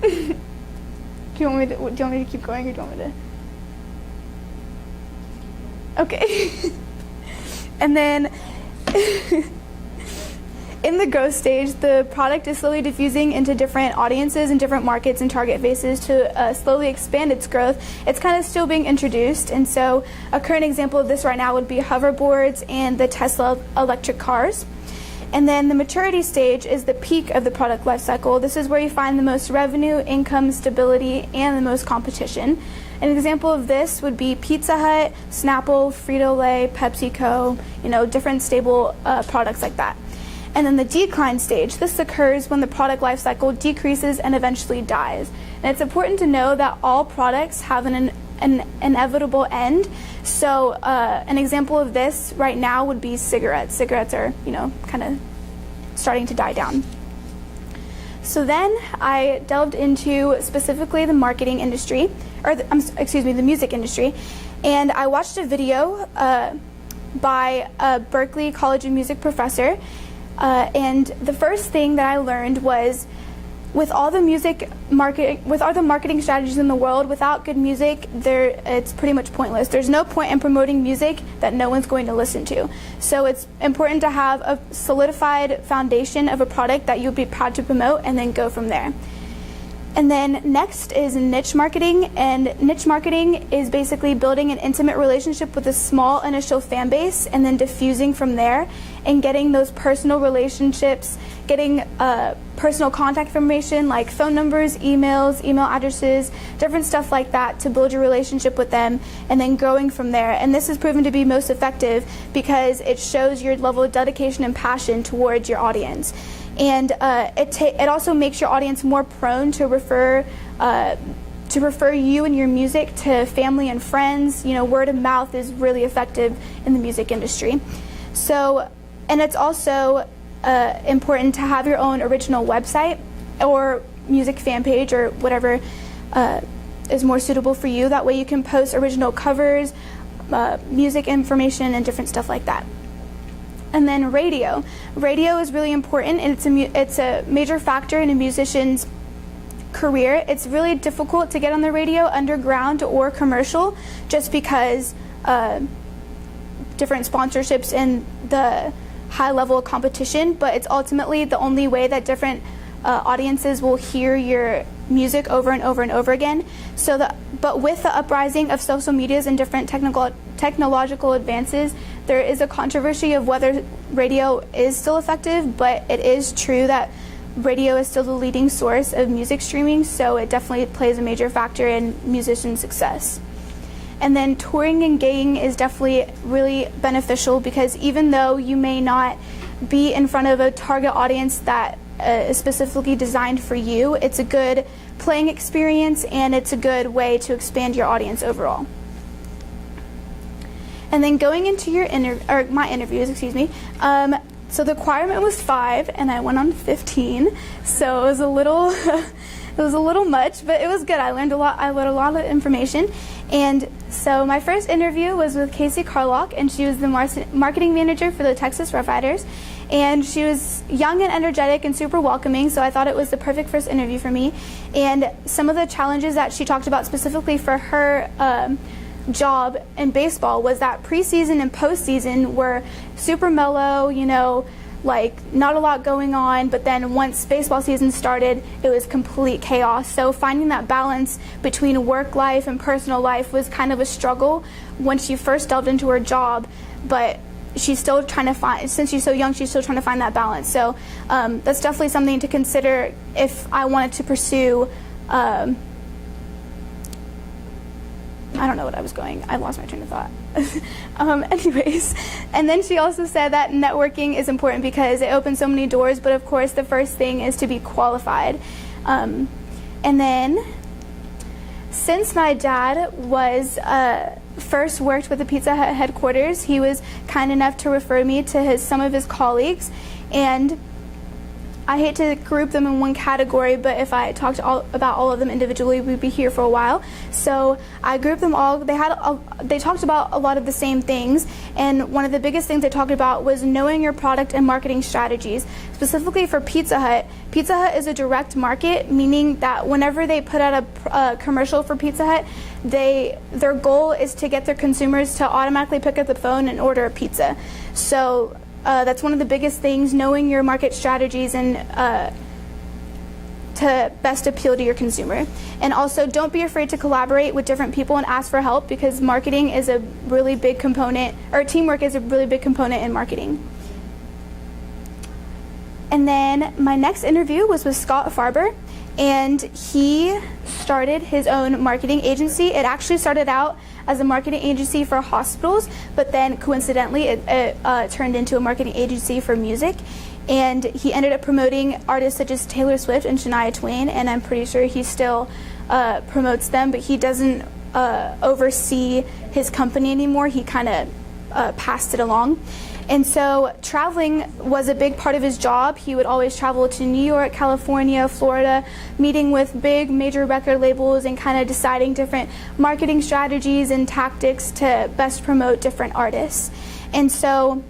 Do you want me to keep going, or do you want me to? Okay. And then in the growth stage, the product is slowly diffusing into different audiences and different markets and target bases to slowly expand its growth. It's kind of still being introduced, and so a current example of this right now would be hoverboards and the Tesla electric cars. And then the maturity stage is the peak of the product life cycle. This is where you find the most revenue, income, stability, and the most competition. An example of this would be Pizza Hut, Snapple, Frito-Lay, PepsiCo, different stable products like that. And then the decline stage, this occurs when the product life cycle decreases and eventually dies. And it's important to know that all products have an inevitable end. So an example of this right now would be cigarettes. Cigarettes are, kind of starting to die down. So then I delved into specifically the marketing industry, the music industry, and I watched a video by a Berklee College of Music professor, and the first thing that I learned was with all the marketing strategies in the world, without good music, it's pretty much pointless. There's no point in promoting music that no one's going to listen to. So it's important to have a solidified foundation of a product that you'll be proud to promote, and then go from there. And then next is niche marketing, and niche marketing is basically building an intimate relationship with a small initial fan base and then diffusing from there and getting those personal relationships, getting personal contact information like phone numbers, emails, email addresses, different stuff like that to build your relationship with them, and then growing from there. And this has proven to be most effective because it shows your level of dedication and passion towards your audience. And it also makes your audience more prone to refer you and your music to family and friends. Word of mouth is really effective in the music industry. So, and it's also important to have your own original website or music fan page or whatever is more suitable for you. That way you can post original covers, music information, and different stuff like that. And then radio. Radio is really important, and it's a major factor in a musician's career. It's really difficult to get on the radio, underground or commercial, just because different sponsorships and the high level of competition, but it's ultimately the only way that different audiences will hear your music over and over and over again. But with the uprising of social medias and different technological advances, there is a controversy of whether radio is still effective, but it is true that radio is still the leading source of music streaming, so it definitely plays a major factor in musician success. And then touring and gigging is definitely really beneficial because even though you may not be in front of a target audience that is specifically designed for you, it's a good playing experience and it's a good way to expand your audience overall. And then going into my interviews, so the requirement was 5 and I went on 15, so it was a little much, but it was good. I learned a lot. I learned a lot of information. And so my first interview was with Casey Carlock, and she was the marketing manager for the Texas Rough Riders. And she was young and energetic and super welcoming, so I thought it was the perfect first interview for me. And some of the challenges that she talked about specifically for her job in baseball was that preseason and postseason were super mellow, like not a lot going on, but then once baseball season started, it was complete chaos. So finding that balance between work life and personal life was kind of a struggle when she first delved into her job, but she's still trying to find, since she's so young, she's still trying to find that balance. So that's definitely something to consider if I wanted to pursue I don't know what I was going. I lost my train of thought. Anyways, and then she also said that networking is important because it opens so many doors, but of course the first thing is to be qualified. And then, since my dad was first worked with the Pizza Hut headquarters, he was kind enough to refer me to some of his colleagues, and I hate to group them in one category, but if I talked about all of them individually, we'd be here for a while. So I grouped them all. They talked about a lot of the same things, and one of the biggest things they talked about was knowing your product and marketing strategies. Specifically for Pizza Hut, Pizza Hut is a direct market, meaning that whenever they put out a commercial for Pizza Hut, their goal is to get their consumers to automatically pick up the phone and order a pizza. So that's one of the biggest things, knowing your market strategies and to best appeal to your consumer. And also, don't be afraid to collaborate with different people and ask for help, because marketing is a really big component, or teamwork is a really big component in marketing. And then my next interview was with Scott Farber, and he started his own marketing agency. It actually started out as a marketing agency for hospitals, but then coincidentally it turned into a marketing agency for music. And he ended up promoting artists such as Taylor Swift and Shania Twain, and I'm pretty sure he still promotes them, but he doesn't oversee his company anymore. He kind of passed it along. And so traveling was a big part of his job. He would always travel to New York, California, Florida, meeting with big major record labels and kind of deciding different marketing strategies and tactics to best promote different artists. And so,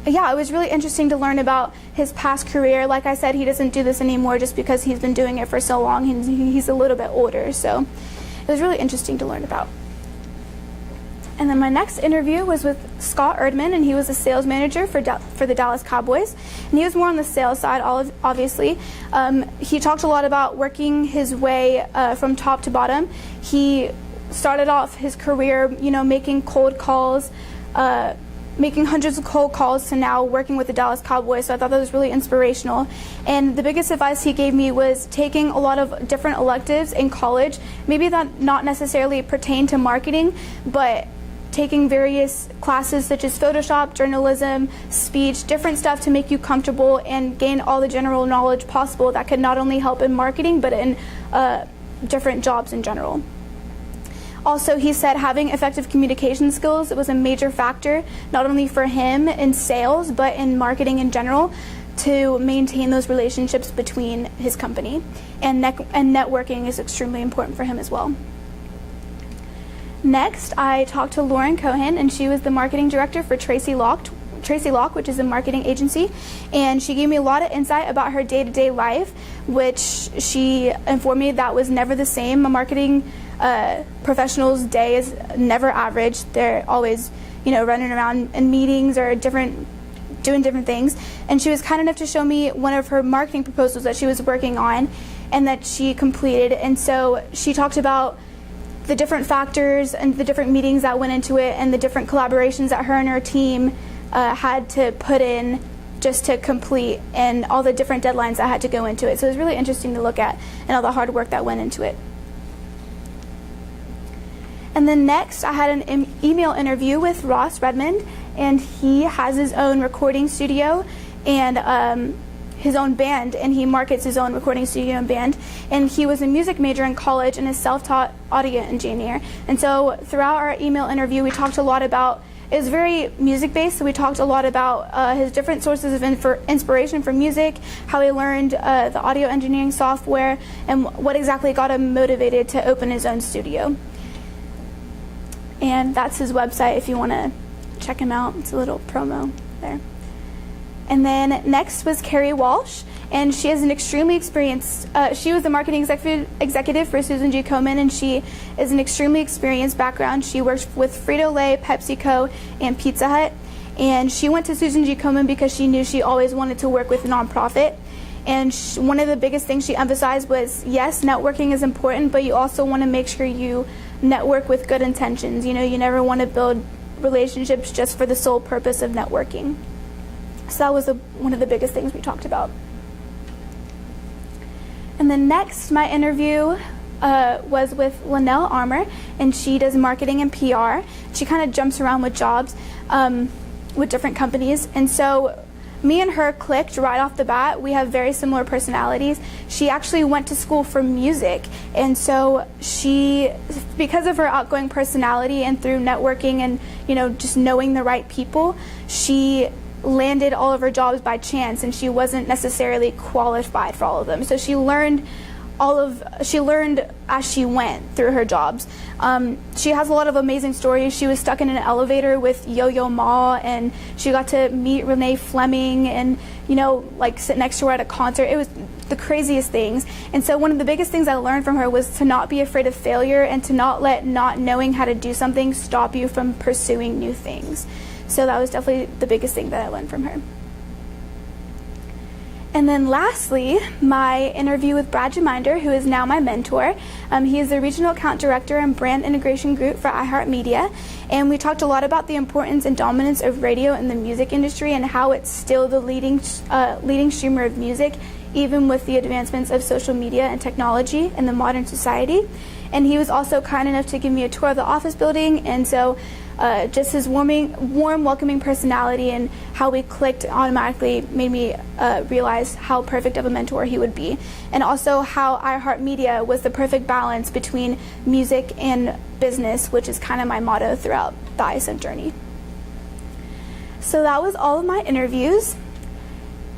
yeah, it was really interesting to learn about his past career. Like I said, he doesn't do this anymore just because he's been doing it for so long. He's a little bit older, so it was really interesting to learn about. And then my next interview was with Scott Erdman, and he was a sales manager for the Dallas Cowboys. And he was more on the sales side, obviously. He talked a lot about working his way from top to bottom. He started off his career, making cold calls, making hundreds of cold calls, to now working with the Dallas Cowboys. So I thought that was really inspirational. And the biggest advice he gave me was taking a lot of different electives in college, maybe that not necessarily pertain to marketing, but taking various classes such as Photoshop, journalism, speech, different stuff to make you comfortable and gain all the general knowledge possible that could not only help in marketing, but in different jobs in general. Also, he said having effective communication skills was a major factor, not only for him in sales, but in marketing in general, to maintain those relationships between his company. And networking is extremely important for him as well. Next, I talked to Lauren Cohen, and she was the marketing director for Tracy Locke, which is a marketing agency, and she gave me a lot of insight about her day-to-day life, which she informed me that was never the same. A marketing professional's day is never average. They're always, running around in meetings or doing different things. And she was kind enough to show me one of her marketing proposals that she was working on and that she completed. And so she talked about the different factors and the different meetings that went into it and the different collaborations that her and her team had to put in just to complete, and all the different deadlines that had to go into it. So it was really interesting to look at and all the hard work that went into it. And then next, I had an email interview with Ross Redmond, and he has his own recording studio and his own band, and he markets his own recording studio and band. And he was a music major in college and a self-taught audio engineer. And so throughout our email interview, we talked a lot about, it was very music-based, so we talked a lot about his different sources of inspiration for music, how he learned the audio engineering software, and what exactly got him motivated to open his own studio. And that's his website if you want to check him out. It's a little promo there. And then next was Carrie Walsh, and she is an extremely experienced, she was the marketing executive for Susan G. Komen, and she is an extremely experienced background. She worked with Frito-Lay, PepsiCo, and Pizza Hut. And she went to Susan G. Komen because she knew she always wanted to work with a nonprofit. And one of the biggest things she emphasized was, yes, networking is important, but you also want to make sure you network with good intentions. You never want to build relationships just for the sole purpose of networking. So that was one of the biggest things we talked about. And then next, my interview was with Linnell Armour, and she does marketing and PR. She kind of jumps around with jobs with different companies. And so me and her clicked right off the bat. We have very similar personalities. She actually went to school for music, and so she, because of her outgoing personality and through networking and just knowing the right people, she landed all of her jobs by chance, and she wasn't necessarily qualified for all of them. So she learned as she went through her jobs. She has a lot of amazing stories. She was stuck in an elevator with Yo-Yo Ma, and she got to meet Renee Fleming and, like sit next to her at a concert. It was the craziest things. And so one of the biggest things I learned from her was to not be afraid of failure and to not let not knowing how to do something stop you from pursuing new things. So that was definitely the biggest thing that I learned from her. And then lastly, my interview with Brad Geminder, who is now my mentor. He is the Regional Account Director and Brand Integration Group for iHeartMedia. And we talked a lot about the importance and dominance of radio in the music industry and how it's still the leading streamer of music, even with the advancements of social media and technology in the modern society. And he was also kind enough to give me a tour of the office building. And so just his warm, welcoming personality and how we clicked automatically made me realize how perfect of a mentor he would be. And also how iHeartMedia was the perfect balance between music and business, which is kind of my motto throughout the ISM journey. So that was all of my interviews.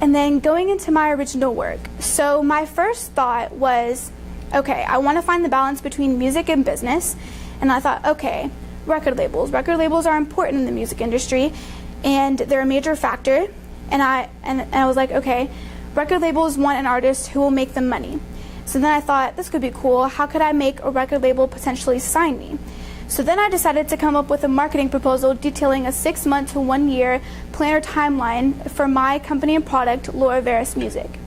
And then going into my original work. So my first thought was, okay, I want to find the balance between music and business. And I thought, okay, record labels. Record labels are important in the music industry, and they're a major factor. And I was like, okay, record labels want an artist who will make them money. So then I thought, this could be cool. How could I make a record label potentially sign me? So then I decided to come up with a marketing proposal detailing a 6-month to 1-year plan or timeline for my company and product, Laura Veris Music.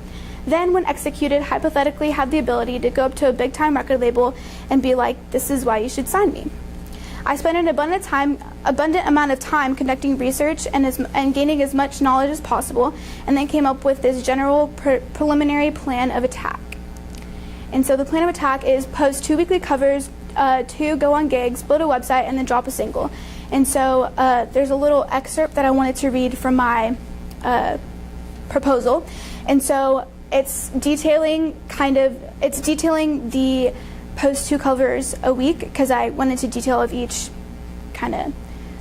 Then, when executed, hypothetically had the ability to go up to a big-time record label and be like, this is why you should sign me. I spent an abundant amount of time conducting research and gaining as much knowledge as possible, and then came up with this general preliminary plan of attack. And so the plan of attack is post 2 weekly covers, 2 go on gigs, build a website, and then drop a single. And so there's a little excerpt that I wanted to read from my proposal. And so it's detailing the post 2 covers a week, because I went into detail of each kind of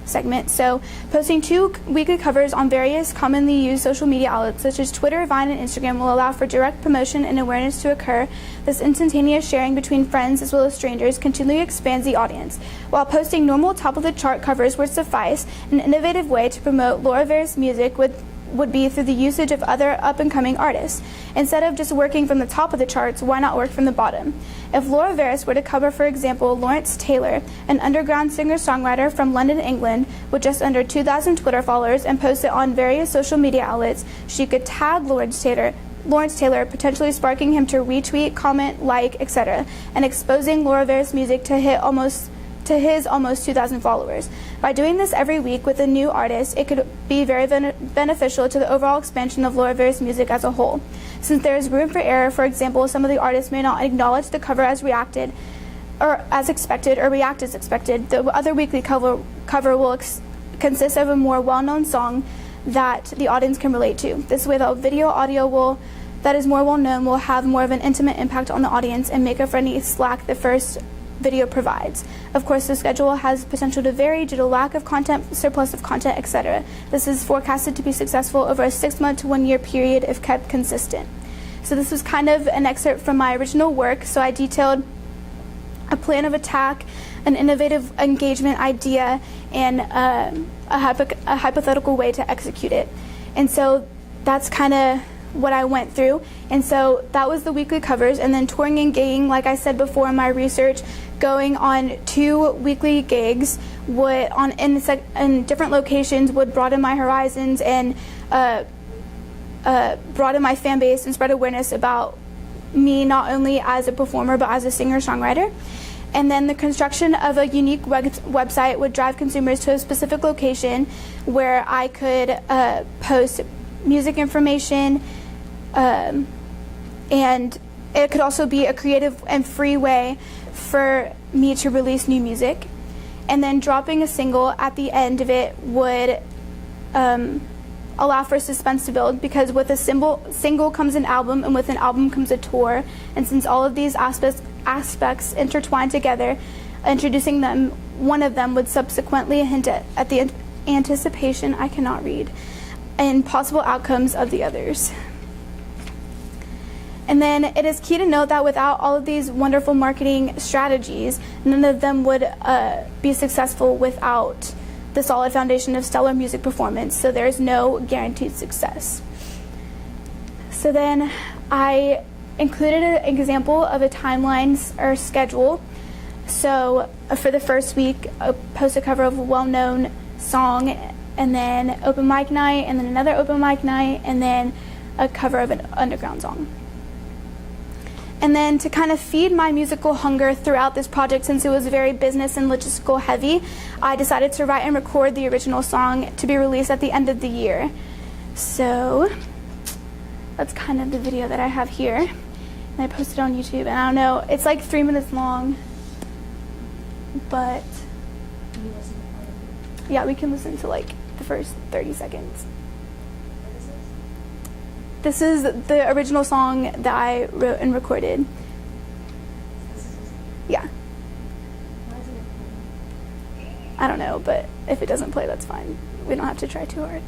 segment. So posting 2 weekly covers on various commonly used social media outlets such as Twitter, Vine, and Instagram will allow for direct promotion and awareness to occur. This instantaneous sharing between friends as well as strangers continually expands the audience. While posting normal top-of-the-chart covers would suffice, an innovative way to promote Laura Veris Music would be through the usage of other up-and-coming artists. Instead of just working from the top of the charts, why not work from the bottom? If Laura Veris were to cover, for example, Lawrence Taylor, an underground singer-songwriter from London, England, with just under 2,000 Twitter followers, and post it on various social media outlets, she could tag Lawrence Taylor, potentially sparking him to retweet, comment, like, etc., and exposing Laura Veris Music to his almost 2,000 followers. By doing this every week with a new artist, it could be very beneficial to the overall expansion of Laura Veris Music as a whole. Since there is room for error, for example, some of the artists may not acknowledge the cover as reacted, or as expected, or react as expected. The other weekly cover will consist of a more well-known song that the audience can relate to. This way, the audio that is more well-known will have more of an intimate impact on the audience and make up for any slack the first video provides. Of course, the schedule has potential to vary due to lack of content, surplus of content, etc. This is forecasted to be successful over a 6-month to 1-year period if kept consistent. So this was kind of an excerpt from my original work. So I detailed a plan of attack, an innovative engagement idea, and a hypothetical way to execute it. And so that's kind of what I went through. And so that was the weekly covers. And then touring and gigging, like I said before in my research, going on 2 weekly gigs in different locations would broaden my horizons and broaden my fan base and spread awareness about me, not only as a performer but as a singer-songwriter. And then the construction of a unique website would drive consumers to a specific location where I could post music information, and it could also be a creative and free way for me to release new music. And then dropping a single at the end of it would allow for suspense to build, because with a single comes an album, and with an album comes a tour. And since all of these aspects intertwine together, introducing one of them would subsequently hint at the anticipation, I cannot read, and possible outcomes of the others. And then it is key to note that without all of these wonderful marketing strategies, none of them would be successful without the solid foundation of stellar music performance. So there is no guaranteed success. So then I included an example of a timeline or schedule. So for the first week, I post a cover of a well-known song, and then open mic night, and then another open mic night, and then a cover of an underground song. And then to kind of feed my musical hunger throughout this project, since it was very business and logistical heavy, I decided to write and record the original song to be released at the end of the year. So that's kind of the video that I have here. And I posted it on YouTube, and I don't know, it's like 3 minutes long, but yeah, we can listen to like the first 30 seconds. This is the original song that I wrote and recorded. Yeah. I don't know, but if it doesn't play, that's fine. We don't have to try too hard.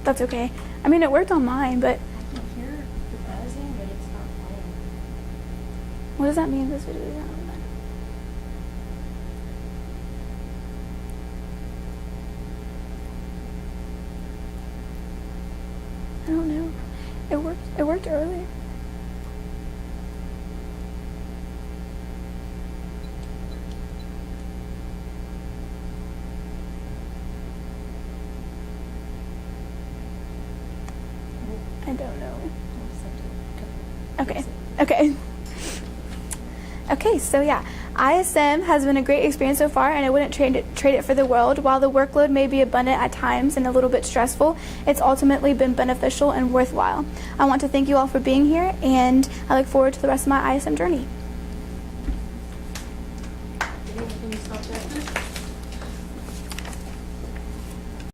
That's okay. I mean, it worked on mine, but... I can hear the buzzing, but it's not playing. What does that mean, this video is not on? I don't know. It worked earlier. I don't know. Okay. Okay, so yeah, ISM has been a great experience so far, and I wouldn't trade it for the world. While the workload may be abundant at times and a little bit stressful, it's ultimately been beneficial and worthwhile. I want to thank you all for being here, and I look forward to the rest of my ISM journey. Anything to stop that?